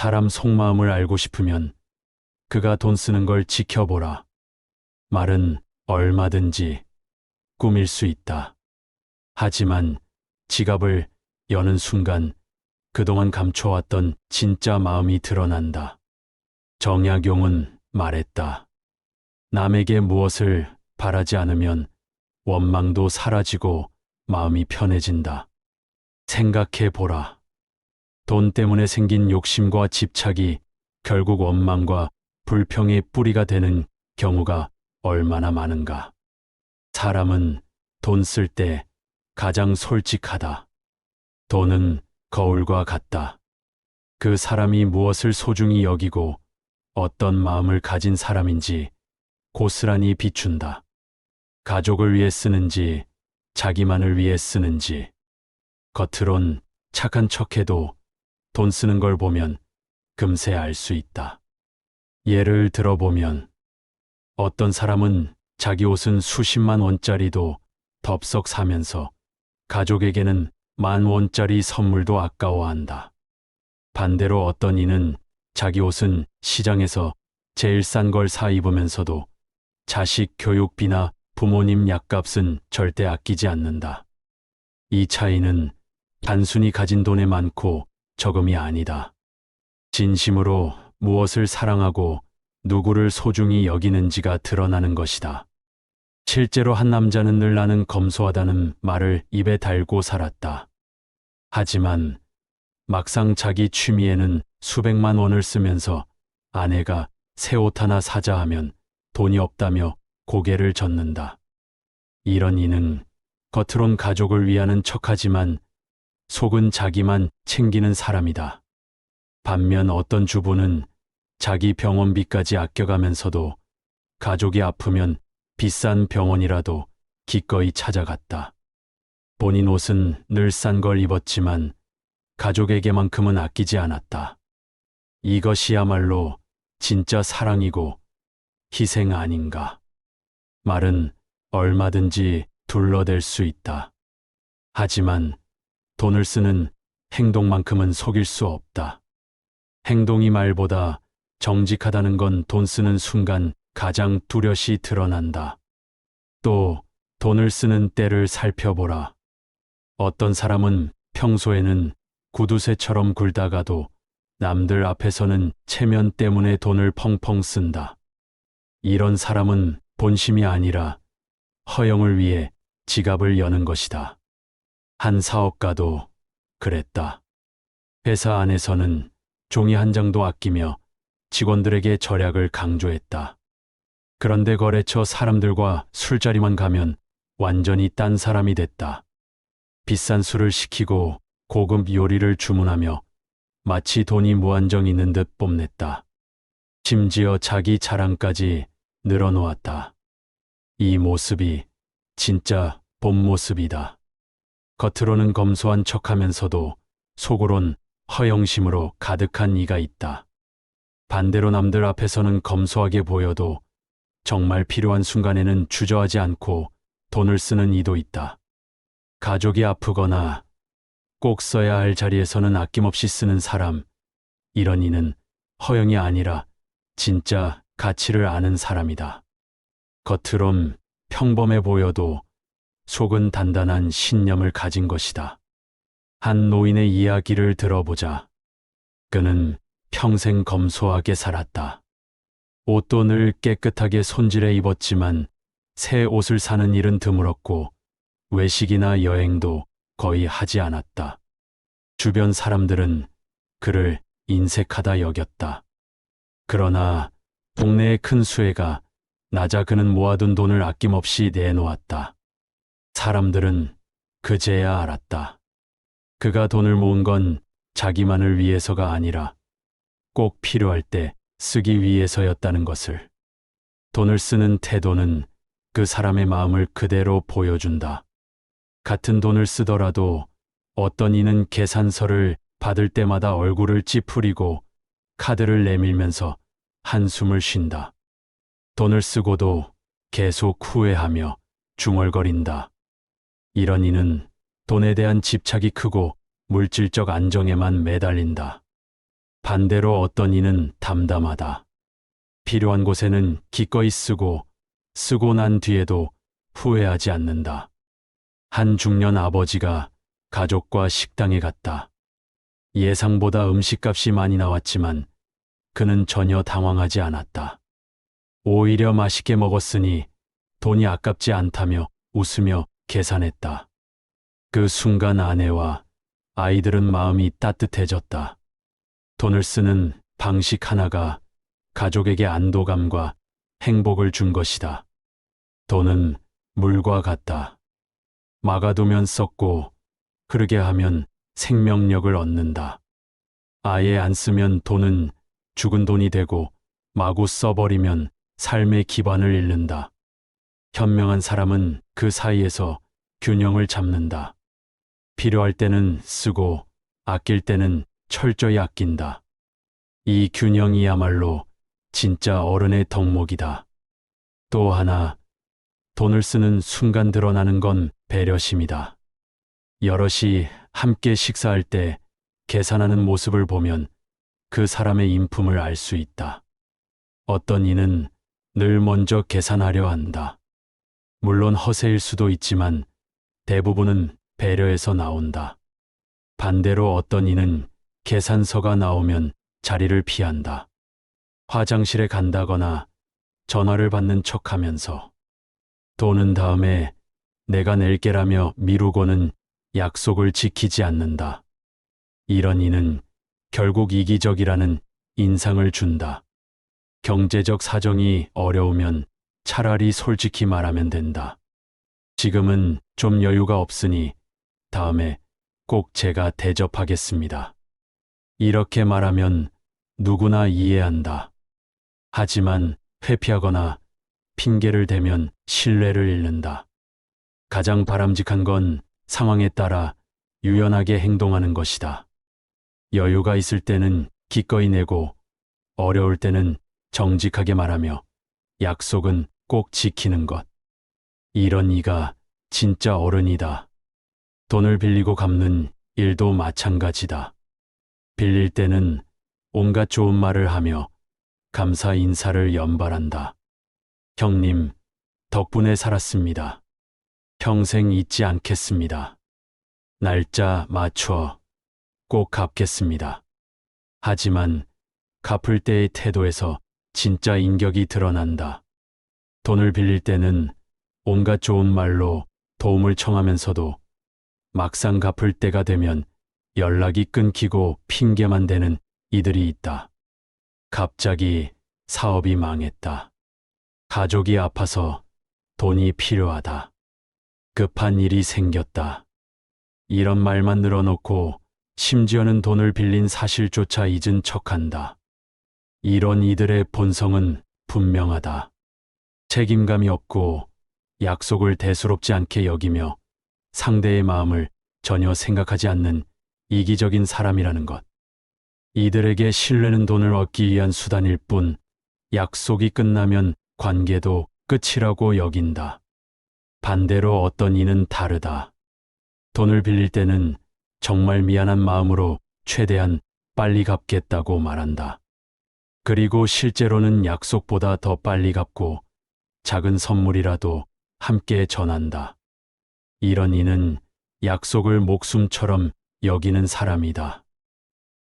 사람 속마음을 알고 싶으면 그가 돈 쓰는 걸 지켜보라. 말은 얼마든지 꾸밀 수 있다. 하지만 지갑을 여는 순간 그동안 감춰왔던 진짜 마음이 드러난다. 정약용은 말했다. 남에게 무엇을 바라지 않으면 원망도 사라지고 마음이 편해진다. 생각해 보라. 돈 때문에 생긴 욕심과 집착이 결국 원망과 불평의 뿌리가 되는 경우가 얼마나 많은가. 사람은 돈 쓸 때 가장 솔직하다. 돈은 거울과 같다. 그 사람이 무엇을 소중히 여기고 어떤 마음을 가진 사람인지 고스란히 비춘다. 가족을 위해 쓰는지 자기만을 위해 쓰는지. 겉으론 착한 척해도 돈 쓰는 걸 보면 금세 알 수 있다. 예를 들어보면 어떤 사람은 자기 옷은 수십만 원짜리도 덥석 사면서 가족에게는 10,000원짜리 선물도 아까워한다. 반대로 어떤 이는 자기 옷은 시장에서 제일 싼 걸 사 입으면서도 자식 교육비나 부모님 약값은 절대 아끼지 않는다. 이 차이는 단순히 가진 돈의 많고 적음이 아니다. 진심으로 무엇을 사랑하고 누구를 소중히 여기는지가 드러나는 것이다. 실제로 한 남자는 늘 나는 검소하다는 말을 입에 달고 살았다. 하지만 막상 자기 취미에는 수백만 원을 쓰면서 아내가 새 옷 하나 사자 하면 돈이 없다며 고개를 젓는다. 이런 이는 겉으론 가족을 위하는 척하지만 속은 자기만 챙기는 사람이다. 반면 어떤 주부는 자기 병원비까지 아껴가면서도 가족이 아프면 비싼 병원이라도 기꺼이 찾아갔다. 본인 옷은 늘 싼 걸 입었지만 가족에게만큼은 아끼지 않았다. 이것이야말로 진짜 사랑이고 희생 아닌가. 말은 얼마든지 둘러댈 수 있다. 하지만 돈을 쓰는 행동만큼은 속일 수 없다. 행동이 말보다 정직하다는 건 돈 쓰는 순간 가장 뚜렷이 드러난다. 또 돈을 쓰는 때를 살펴보라. 어떤 사람은 평소에는 구두쇠처럼 굴다가도 남들 앞에서는 체면 때문에 돈을 펑펑 쓴다. 이런 사람은 본심이 아니라 허영을 위해 지갑을 여는 것이다. 한 사업가도 그랬다. 회사 안에서는 종이 한 장도 아끼며 직원들에게 절약을 강조했다. 그런데 거래처 사람들과 술자리만 가면 완전히 딴 사람이 됐다. 비싼 술을 시키고 고급 요리를 주문하며 마치 돈이 무한정 있는 듯 뽐냈다. 심지어 자기 자랑까지 늘어놓았다. 이 모습이 진짜 본 모습이다. 겉으로는 검소한 척하면서도 속으론 허영심으로 가득한 이가 있다. 반대로 남들 앞에서는 검소하게 보여도 정말 필요한 순간에는 주저하지 않고 돈을 쓰는 이도 있다. 가족이 아프거나 꼭 써야 할 자리에서는 아낌없이 쓰는 사람, 이런 이는 허영이 아니라 진짜 가치를 아는 사람이다. 겉으론 평범해 보여도 속은 단단한 신념을 가진 것이다. 한 노인의 이야기를 들어보자. 그는 평생 검소하게 살았다. 옷도 늘 깨끗하게 손질해 입었지만 새 옷을 사는 일은 드물었고 외식이나 여행도 거의 하지 않았다. 주변 사람들은 그를 인색하다 여겼다. 그러나 동네의 큰 수혜가 나자 그는 모아둔 돈을 아낌없이 내놓았다. 사람들은 그제야 알았다. 그가 돈을 모은 건 자기만을 위해서가 아니라 꼭 필요할 때 쓰기 위해서였다는 것을. 돈을 쓰는 태도는 그 사람의 마음을 그대로 보여준다. 같은 돈을 쓰더라도 어떤 이는 계산서를 받을 때마다 얼굴을 찌푸리고 카드를 내밀면서 한숨을 쉰다. 돈을 쓰고도 계속 후회하며 중얼거린다. 이런 이는 돈에 대한 집착이 크고 물질적 안정에만 매달린다. 반대로 어떤 이는 담담하다. 필요한 곳에는 기꺼이 쓰고 난 뒤에도 후회하지 않는다. 한 중년 아버지가 가족과 식당에 갔다. 예상보다 음식값이 많이 나왔지만 그는 전혀 당황하지 않았다. 오히려 맛있게 먹었으니 돈이 아깝지 않다며 웃으며 계산했다. 그 순간 아내와 아이들은 마음이 따뜻해졌다. 돈을 쓰는 방식 하나가 가족에게 안도감과 행복을 준 것이다. 돈은 물과 같다. 막아두면 썩고 흐르게 하면 생명력을 얻는다. 아예 안 쓰면 돈은 죽은 돈이 되고 마구 써버리면 삶의 기반을 잃는다. 현명한 사람은 그 사이에서 균형을 잡는다. 필요할 때는 쓰고 아낄 때는 철저히 아낀다. 이 균형이야말로 진짜 어른의 덕목이다. 또 하나, 돈을 쓰는 순간 드러나는 건 배려심이다. 여럿이 함께 식사할 때 계산하는 모습을 보면 그 사람의 인품을 알 수 있다. 어떤 이는 늘 먼저 계산하려 한다. 물론 허세일 수도 있지만 대부분은 배려에서 나온다. 반대로 어떤 이는 계산서가 나오면 자리를 피한다. 화장실에 간다거나 전화를 받는 척하면서 돈은 다음에 내가 낼게라며 미루고는 약속을 지키지 않는다. 이런 이는 결국 이기적이라는 인상을 준다. 경제적 사정이 어려우면 차라리 솔직히 말하면 된다. 지금은 좀 여유가 없으니 다음에 꼭 제가 대접하겠습니다. 이렇게 말하면 누구나 이해한다. 하지만 회피하거나 핑계를 대면 신뢰를 잃는다. 가장 바람직한 건 상황에 따라 유연하게 행동하는 것이다. 여유가 있을 때는 기꺼이 내고 어려울 때는 정직하게 말하며 약속은 꼭 지키는 것. 이런 이가 진짜 어른이다. 돈을 빌리고 갚는 일도 마찬가지다. 빌릴 때는 온갖 좋은 말을 하며 감사 인사를 연발한다. 형님, 덕분에 살았습니다. 평생 잊지 않겠습니다. 날짜 맞춰 꼭 갚겠습니다. 하지만 갚을 때의 태도에서 진짜 인격이 드러난다. 돈을 빌릴 때는 온갖 좋은 말로 도움을 청하면서도 막상 갚을 때가 되면 연락이 끊기고 핑계만 대는 이들이 있다. 갑자기 사업이 망했다. 가족이 아파서 돈이 필요하다. 급한 일이 생겼다. 이런 말만 늘어놓고 심지어는 돈을 빌린 사실조차 잊은 척한다. 이런 이들의 본성은 분명하다. 책임감이 없고 약속을 대수롭지 않게 여기며 상대의 마음을 전혀 생각하지 않는 이기적인 사람이라는 것. 이들에게 신뢰는 돈을 얻기 위한 수단일 뿐 약속이 끝나면 관계도 끝이라고 여긴다. 반대로 어떤 이는 다르다. 돈을 빌릴 때는 정말 미안한 마음으로 최대한 빨리 갚겠다고 말한다. 그리고 실제로는 약속보다 더 빨리 갚고 작은 선물이라도 함께 전한다. 이런 이는 약속을 목숨처럼 여기는 사람이다.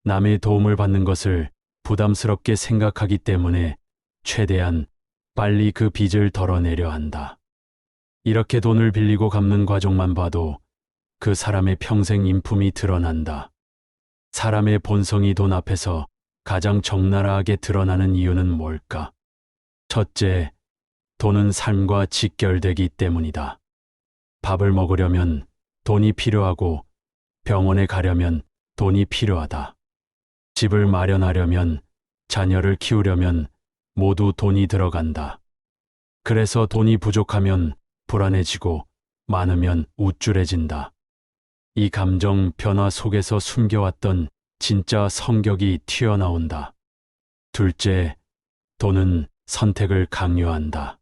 남의 도움을 받는 것을 부담스럽게 생각하기 때문에 최대한 빨리 그 빚을 덜어내려 한다. 이렇게 돈을 빌리고 갚는 과정만 봐도 그 사람의 평생 인품이 드러난다. 사람의 본성이 돈 앞에서 가장 적나라하게 드러나는 이유는 뭘까? 첫째, 돈은 삶과 직결되기 때문이다. 밥을 먹으려면 돈이 필요하고 병원에 가려면 돈이 필요하다. 집을 마련하려면 자녀를 키우려면 모두 돈이 들어간다. 그래서 돈이 부족하면 불안해지고 많으면 우쭐해진다. 이 감정 변화 속에서 숨겨왔던 진짜 성격이 튀어나온다. 둘째, 돈은 선택을 강요한다.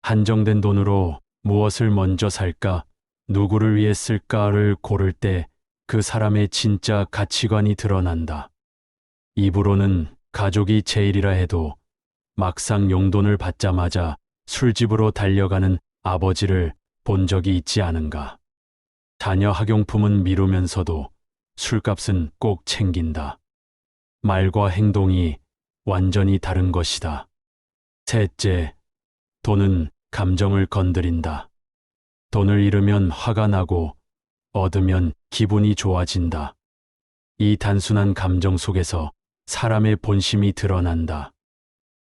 한정된 돈으로 무엇을 먼저 살까, 누구를 위해 쓸까를 고를 때 그 사람의 진짜 가치관이 드러난다. 입으로는 가족이 제일이라 해도 막상 용돈을 받자마자 술집으로 달려가는 아버지를 본 적이 있지 않은가. 자녀 학용품은 미루면서도 술값은 꼭 챙긴다. 말과 행동이 완전히 다른 것이다. 셋째, 돈은 감정을 건드린다. 돈을 잃으면 화가 나고 얻으면 기분이 좋아진다. 이 단순한 감정 속에서 사람의 본심이 드러난다.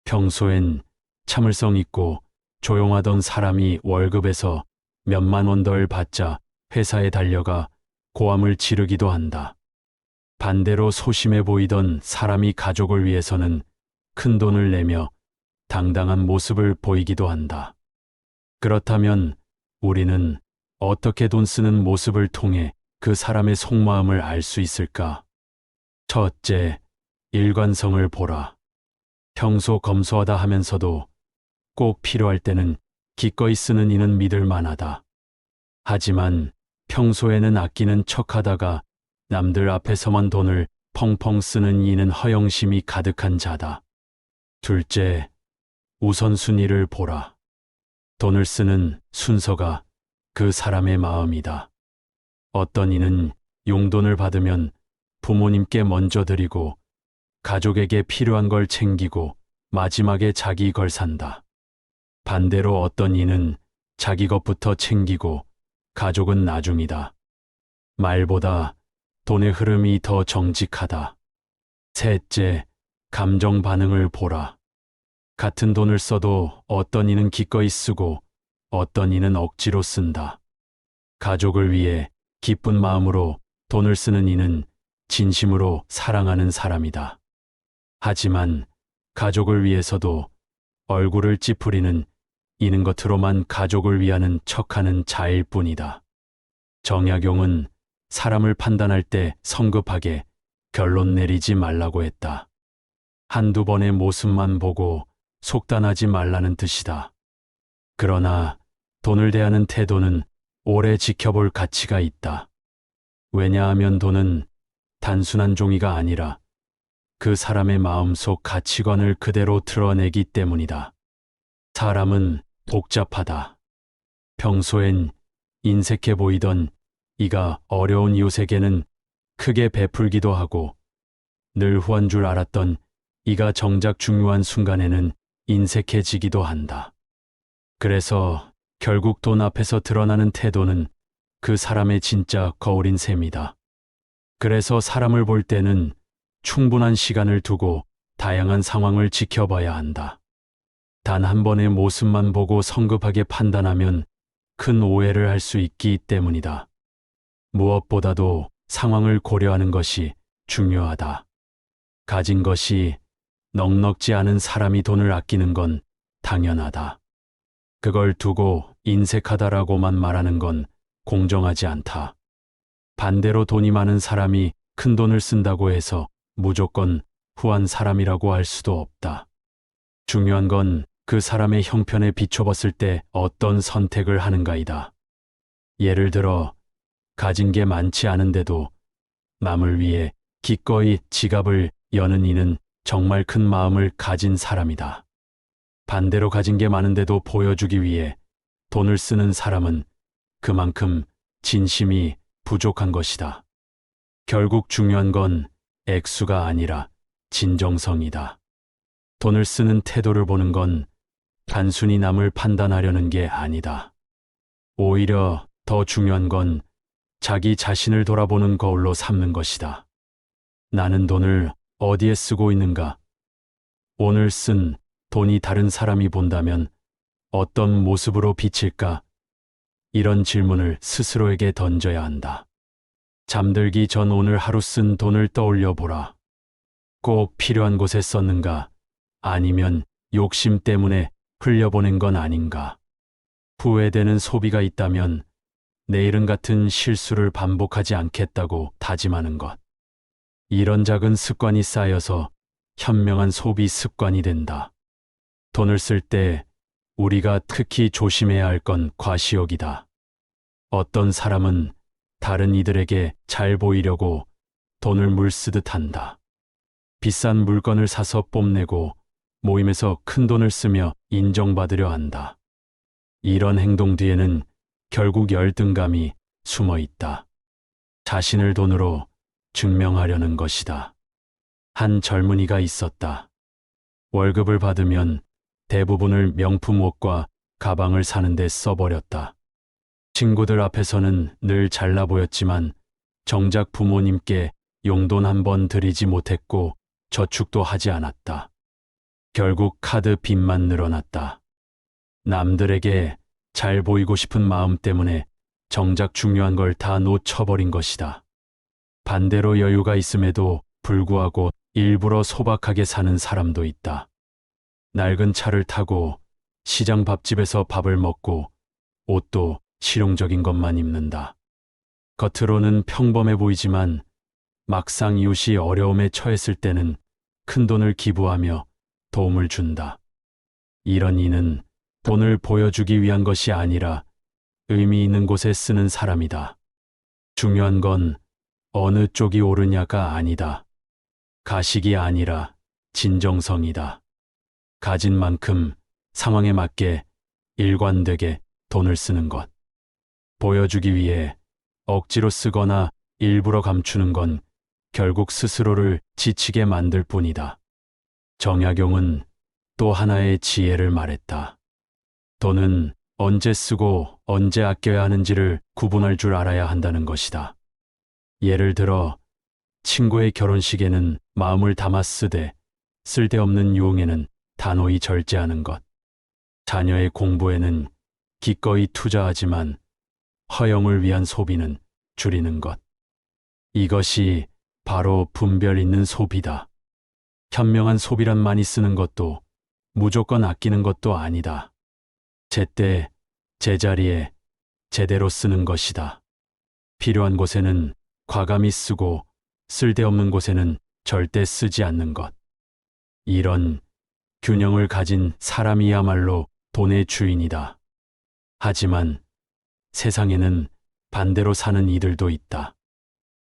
평소엔 참을성 있고 조용하던 사람이 월급에서 몇만 원 덜 받자 회사에 달려가 고함을 지르기도 한다. 반대로 소심해 보이던 사람이 가족을 위해서는 큰 돈을 내며 당당한 모습을 보이기도 한다. 그렇다면 우리는 어떻게 돈 쓰는 모습을 통해 그 사람의 속마음을 알 수 있을까? 첫째, 일관성을 보라. 평소 검소하다 하면서도 꼭 필요할 때는 기꺼이 쓰는 이는 믿을 만하다. 하지만 평소에는 아끼는 척하다가 남들 앞에서만 돈을 펑펑 쓰는 이는 허영심이 가득한 자다. 둘째, 우선순위를 보라. 돈을 쓰는 순서가 그 사람의 마음이다. 어떤 이는 용돈을 받으면 부모님께 먼저 드리고 가족에게 필요한 걸 챙기고 마지막에 자기 걸 산다. 반대로 어떤 이는 자기 것부터 챙기고 가족은 나중이다. 말보다 돈의 흐름이 더 정직하다. 셋째, 감정 반응을 보라. 같은 돈을 써도 어떤 이는 기꺼이 쓰고 어떤 이는 억지로 쓴다. 가족을 위해 기쁜 마음으로 돈을 쓰는 이는 진심으로 사랑하는 사람이다. 하지만 가족을 위해서도 얼굴을 찌푸리는 이는 겉으로만 가족을 위하는 척하는 자일 뿐이다. 정약용은 사람을 판단할 때 성급하게 결론 내리지 말라고 했다. 한두 번의 모습만 보고 속단하지 말라는 뜻이다. 그러나 돈을 대하는 태도는 오래 지켜볼 가치가 있다. 왜냐하면 돈은 단순한 종이가 아니라 그 사람의 마음속 가치관을 그대로 드러내기 때문이다. 사람은 복잡하다. 평소엔 인색해 보이던 이가 어려운 이웃에게는 크게 베풀기도 하고 늘 후한 줄 알았던 이가 정작 중요한 순간에는 인색해지기도 한다. 그래서 결국 돈 앞에서 드러나는 태도는 그 사람의 진짜 거울인 셈이다. 그래서 사람을 볼 때는 충분한 시간을 두고 다양한 상황을 지켜봐야 한다. 단 한 번의 모습만 보고 성급하게 판단하면 큰 오해를 할 수 있기 때문이다. 무엇보다도 상황을 고려하는 것이 중요하다. 가진 것이 넉넉지 않은 사람이 돈을 아끼는 건 당연하다. 그걸 두고 인색하다라고만 말하는 건 공정하지 않다. 반대로 돈이 많은 사람이 큰 돈을 쓴다고 해서 무조건 후한 사람이라고 할 수도 없다. 중요한 건 그 사람의 형편에 비춰봤을 때 어떤 선택을 하는가이다. 예를 들어 가진 게 많지 않은데도 남을 위해 기꺼이 지갑을 여는 이는 정말 큰 마음을 가진 사람이다. 반대로 가진 게 많은데도 보여주기 위해 돈을 쓰는 사람은 그만큼 진심이 부족한 것이다. 결국 중요한 건 액수가 아니라 진정성이다. 돈을 쓰는 태도를 보는 건 단순히 남을 판단하려는 게 아니다. 오히려 더 중요한 건 자기 자신을 돌아보는 거울로 삼는 것이다. 나는 돈을 어디에 쓰고 있는가? 오늘 쓴 돈이 다른 사람이 본다면 어떤 모습으로 비칠까? 이런 질문을 스스로에게 던져야 한다. 잠들기 전 오늘 하루 쓴 돈을 떠올려 보라. 꼭 필요한 곳에 썼는가? 아니면 욕심 때문에 흘려보낸 건 아닌가? 후회되는 소비가 있다면 내일은 같은 실수를 반복하지 않겠다고 다짐하는 것. 이런 작은 습관이 쌓여서 현명한 소비 습관이 된다. 돈을 쓸 때 우리가 특히 조심해야 할 건 과시욕이다. 어떤 사람은 다른 이들에게 잘 보이려고 돈을 물쓰듯 한다. 비싼 물건을 사서 뽐내고 모임에서 큰 돈을 쓰며 인정받으려 한다. 이런 행동 뒤에는 결국 열등감이 숨어 있다. 자신을 돈으로 증명하려는 것이다. 한 젊은이가 있었다. 월급을 받으면 대부분을 명품 옷과 가방을 사는데 써버렸다. 친구들 앞에서는 늘 잘나 보였지만 정작 부모님께 용돈 한 번 드리지 못했고 저축도 하지 않았다. 결국 카드 빚만 늘어났다. 남들에게 잘 보이고 싶은 마음 때문에 정작 중요한 걸 다 놓쳐버린 것이다. 반대로 여유가 있음에도 불구하고 일부러 소박하게 사는 사람도 있다. 낡은 차를 타고 시장 밥집에서 밥을 먹고 옷도 실용적인 것만 입는다. 겉으로는 평범해 보이지만 막상 이웃이 어려움에 처했을 때는 큰돈을 기부하며 도움을 준다. 이런 이는 돈을 보여주기 위한 것이 아니라 의미 있는 곳에 쓰는 사람이다. 중요한 건 어느 쪽이 옳으냐가 아니다. 가식이 아니라 진정성이다. 가진 만큼 상황에 맞게 일관되게 돈을 쓰는 것. 보여주기 위해 억지로 쓰거나 일부러 감추는 건 결국 스스로를 지치게 만들 뿐이다. 정약용은 또 하나의 지혜를 말했다. 돈은 언제 쓰고 언제 아껴야 하는지를 구분할 줄 알아야 한다는 것이다. 예를 들어 친구의 결혼식에는 마음을 담아 쓰되 쓸데없는 유흥에는 단호히 절제하는 것. 자녀의 공부에는 기꺼이 투자하지만 허영을 위한 소비는 줄이는 것. 이것이 바로 분별 있는 소비다. 현명한 소비란 많이 쓰는 것도 무조건 아끼는 것도 아니다. 제때, 제자리에 제대로 쓰는 것이다. 필요한 곳에는 과감히 쓰고 쓸데없는 곳에는 절대 쓰지 않는 것. 이런 균형을 가진 사람이야말로 돈의 주인이다. 하지만 세상에는 반대로 사는 이들도 있다.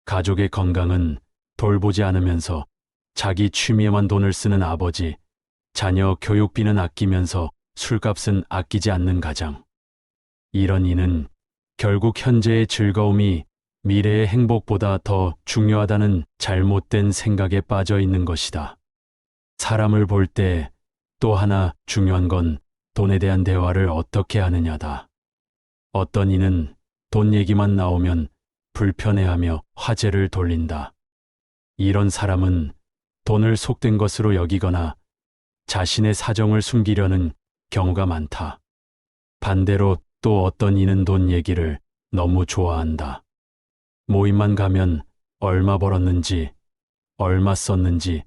가족의 건강은 돌보지 않으면서 자기 취미에만 돈을 쓰는 아버지, 자녀 교육비는 아끼면서 술값은 아끼지 않는 가장. 이런 이는 결국 현재의 즐거움이 미래의 행복보다 더 중요하다는 잘못된 생각에 빠져 있는 것이다. 사람을 볼 때 또 하나 중요한 건 돈에 대한 대화를 어떻게 하느냐다. 어떤 이는 돈 얘기만 나오면 불편해하며 화제를 돌린다. 이런 사람은 돈을 속된 것으로 여기거나 자신의 사정을 숨기려는 경우가 많다. 반대로 또 어떤 이는 돈 얘기를 너무 좋아한다. 모임만 가면 얼마 벌었는지, 얼마 썼는지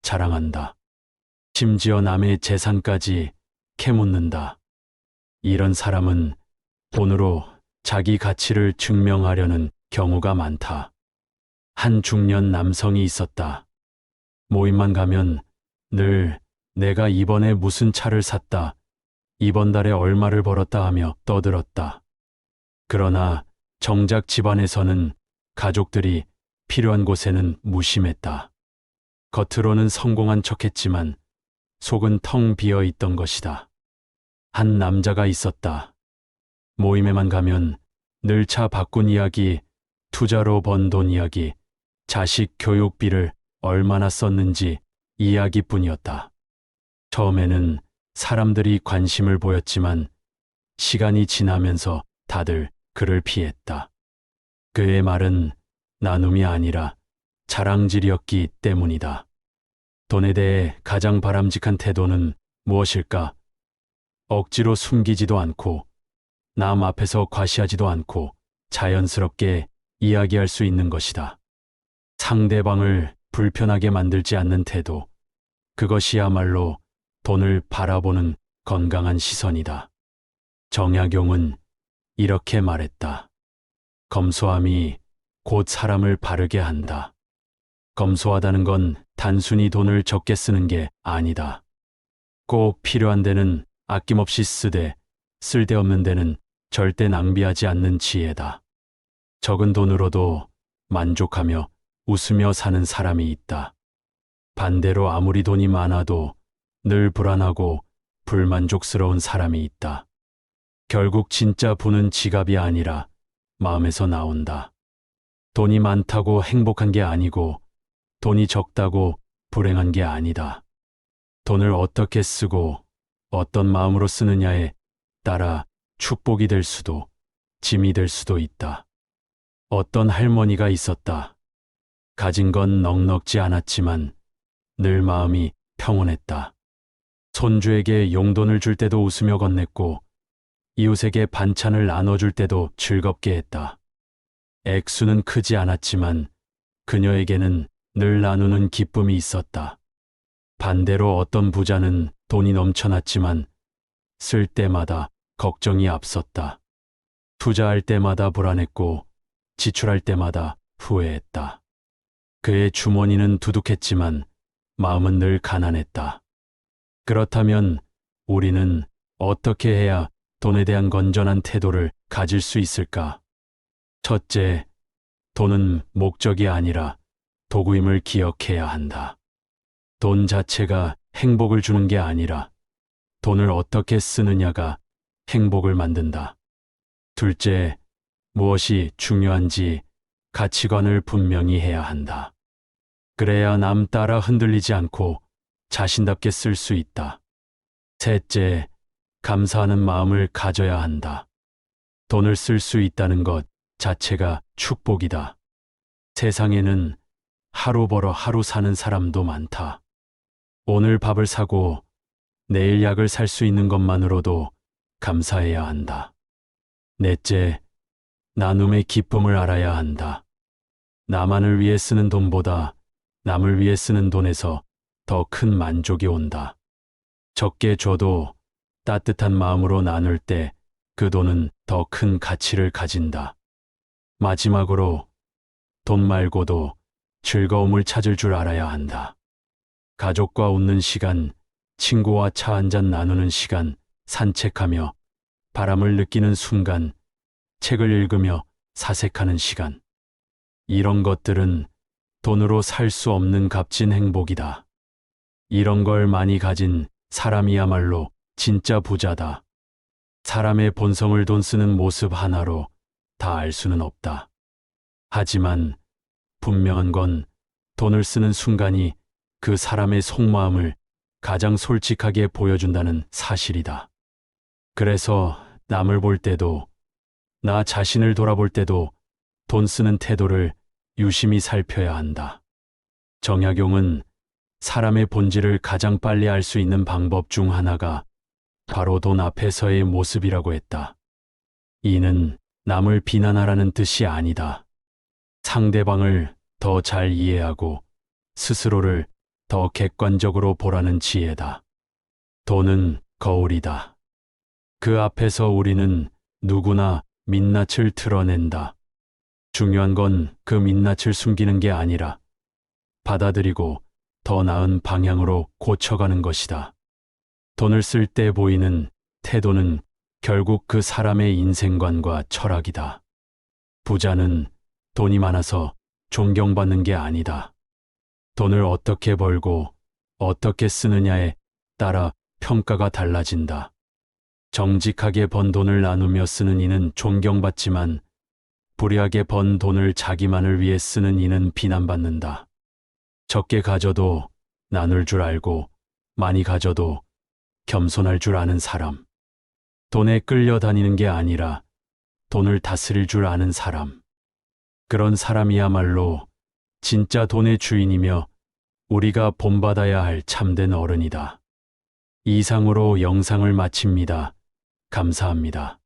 자랑한다. 심지어 남의 재산까지 캐묻는다. 이런 사람은 돈으로 자기 가치를 증명하려는 경우가 많다. 한 중년 남성이 있었다. 모임만 가면 늘 내가 이번에 무슨 차를 샀다, 이번 달에 얼마를 벌었다 하며 떠들었다. 그러나 정작 집안에서는 가족들이 필요한 곳에는 무심했다. 겉으로는 성공한 척했지만 속은 텅 비어 있던 것이다. 한 남자가 있었다. 모임에만 가면 늘 차 바꾼 이야기, 투자로 번 돈 이야기, 자식 교육비를 얼마나 썼는지 이야기뿐이었다. 처음에는 사람들이 관심을 보였지만 시간이 지나면서 다들 그를 피했다. 그의 말은 나눔이 아니라 자랑질이었기 때문이다. 돈에 대해 가장 바람직한 태도는 무엇일까? 억지로 숨기지도 않고 남 앞에서 과시하지도 않고 자연스럽게 이야기할 수 있는 것이다. 상대방을 불편하게 만들지 않는 태도, 그것이야말로 돈을 바라보는 건강한 시선이다. 정약용은 이렇게 말했다. 검소함이 곧 사람을 바르게 한다. 검소하다는 건 단순히 돈을 적게 쓰는 게 아니다. 꼭 필요한 데는 아낌없이 쓰되 쓸데없는 데는 절대 낭비하지 않는 지혜다. 적은 돈으로도 만족하며 웃으며 사는 사람이 있다. 반대로 아무리 돈이 많아도 늘 불안하고 불만족스러운 사람이 있다. 결국 진짜 부는 지갑이 아니라 마음에서 나온다. 돈이 많다고 행복한 게 아니고 돈이 적다고 불행한 게 아니다. 돈을 어떻게 쓰고 어떤 마음으로 쓰느냐에 따라 축복이 될 수도 짐이 될 수도 있다. 어떤 할머니가 있었다. 가진 건 넉넉지 않았지만 늘 마음이 평온했다. 손주에게 용돈을 줄 때도 웃으며 건넸고 이웃에게 반찬을 나눠줄 때도 즐겁게 했다. 액수는 크지 않았지만 그녀에게는 늘 나누는 기쁨이 있었다. 반대로 어떤 부자는 돈이 넘쳐났지만 쓸 때마다 걱정이 앞섰다. 투자할 때마다 불안했고 지출할 때마다 후회했다. 그의 주머니는 두둑했지만 마음은 늘 가난했다. 그렇다면 우리는 어떻게 해야 돈에 대한 건전한 태도를 가질 수 있을까? 첫째, 돈은 목적이 아니라 도구임을 기억해야 한다. 돈 자체가 행복을 주는 게 아니라 돈을 어떻게 쓰느냐가 행복을 만든다. 둘째, 무엇이 중요한지 가치관을 분명히 해야 한다. 그래야 남 따라 흔들리지 않고 자신답게 쓸 수 있다. 셋째, 감사하는 마음을 가져야 한다. 돈을 쓸 수 있다는 것 자체가 축복이다. 세상에는 하루 벌어 하루 사는 사람도 많다. 오늘 밥을 사고 내일 약을 살 수 있는 것만으로도 감사해야 한다. 넷째, 나눔의 기쁨을 알아야 한다. 나만을 위해 쓰는 돈보다 남을 위해 쓰는 돈에서 더 큰 만족이 온다. 적게 줘도 따뜻한 마음으로 나눌 때 그 돈은 더 큰 가치를 가진다. 마지막으로 돈 말고도 즐거움을 찾을 줄 알아야 한다. 가족과 웃는 시간, 친구와 차 한잔 나누는 시간, 산책하며 바람을 느끼는 순간, 책을 읽으며 사색하는 시간. 이런 것들은 돈으로 살 수 없는 값진 행복이다. 이런 걸 많이 가진 사람이야말로 진짜 부자다. 사람의 본성을 돈 쓰는 모습 하나로 다 알 수는 없다. 하지만 분명한 건 돈을 쓰는 순간이 그 사람의 속마음을 가장 솔직하게 보여준다는 사실이다. 그래서 남을 볼 때도 나 자신을 돌아볼 때도 돈 쓰는 태도를 유심히 살펴야 한다. 정약용은 사람의 본질을 가장 빨리 알 수 있는 방법 중 하나가 바로 돈 앞에서의 모습이라고 했다. 이는 남을 비난하라는 뜻이 아니다. 상대방을 더 잘 이해하고 스스로를 더 객관적으로 보라는 지혜다. 돈은 거울이다. 그 앞에서 우리는 누구나 민낯을 드러낸다. 중요한 건 그 민낯을 숨기는 게 아니라 받아들이고 더 나은 방향으로 고쳐가는 것이다. 돈을 쓸 때 보이는 태도는 결국 그 사람의 인생관과 철학이다. 부자는 돈이 많아서 존경받는 게 아니다. 돈을 어떻게 벌고 어떻게 쓰느냐에 따라 평가가 달라진다. 정직하게 번 돈을 나누며 쓰는 이는 존경받지만 불의하게 번 돈을 자기만을 위해 쓰는 이는 비난받는다. 적게 가져도 나눌 줄 알고 많이 가져도 겸손할 줄 아는 사람. 돈에 끌려다니는 게 아니라 돈을 다스릴 줄 아는 사람. 그런 사람이야말로 진짜 돈의 주인이며 우리가 본받아야 할 참된 어른이다. 이상으로 영상을 마칩니다. 감사합니다.